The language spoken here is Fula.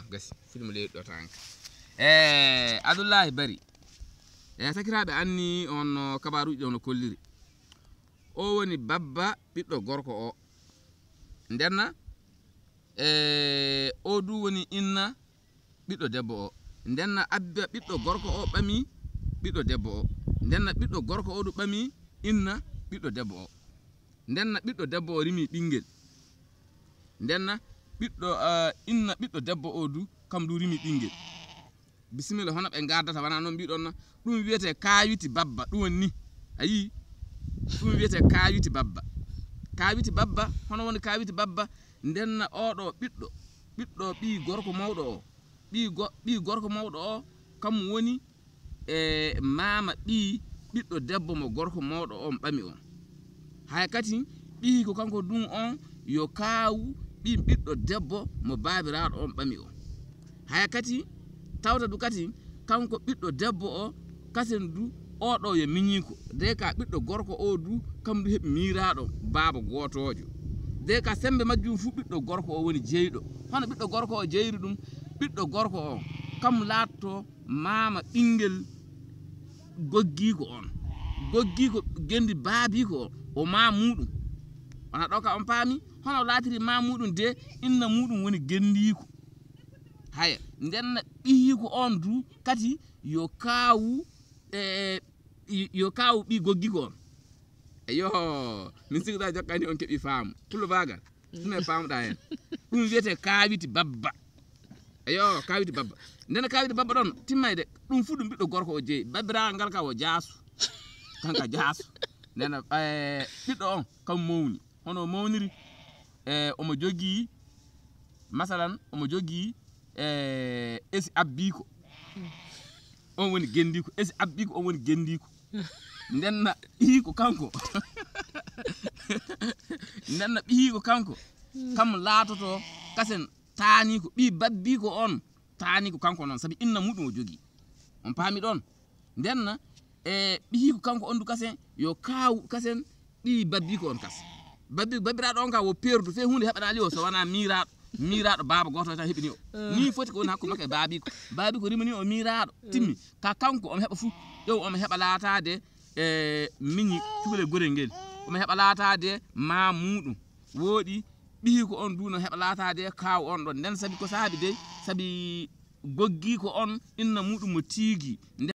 gasi film le do tank Abdullahi bari sakiraabe anni on kabaruji on kolliri o woni babba biddo gorko o ndenna o du woni inna biddo debbo o ndenna abba biddo gorko o bami biddo debbo o ndenna biddo gorko o du bami inna biddo debbo o ndenna biddo debbo o rimi bingel ndenna biddo inna biddo debbo o du kam du rimi bingel bismillah hono be gardata wana non bidon na dum wiete kaawiti babba dum woni ayi dum wiete kaawiti babba hono woni kaawiti babba ndenna odo biddo bi gorko mawdo o bi gorko mawdo o kam woni mama biddo debbo mo gorko mawdo on bami on hay kati bi ko kanko dum on yo kaawu biddo debbo mo babiraado on bami on hay kati tawta du kati kanko biddo debbo o kasen du odo ye minyiko de ka biddo gorko o du kam du hebi miraado baba gotojo de ka sembe majjum fu biddo gorko o woni jeydo hono biddo gorko o jeyri dum biddo gorko o kam latto mama bingel goggiko gendi baabi ko o ma mudum wana doka on paami hono latiri ma mudum de inna mudum woni gendiko haya ndenna biyiko on du kati yo kaawu bi goggiko on eyo min sigda jokkani on kebi faamu pullo bagal dum faamda hen dum wiete kaawiti babba eyo kaawiti babba ndenna kaawiti babba don timmayde dum fu dum biddo gorko o jeey babbira ngal ka o jaasu kanka jaasu ndenna biddo on kam mawni hono mawniri omo jogi masalan omo jogi esi abbiko on woni gendiko esi abbiko on woni gendiko ndenna biiko kanko ndenna biiko kanko kam laatoto kasen taani ko bi babbi ko on taani ko kanko non sabi inna mudum o jogi on paami don ndenna biiko kanko on du kasen yo kaawu kasen bi babbi ko on kas babbiraado on ka wo perdu fe hunde hebanaali o so wana miraado baba goto tan hebini o ni foti ko woni hakku makko baabi ko rimani o miraado timmi ka kanko o heba fu yow o heba laataade minni tugule gorel ngel o heba laataade ma mudum wodi bihi ko on duno heba laataade kaaw on don nden sabi ko saabi de sabi goggi ko on inna mudum mo tiigi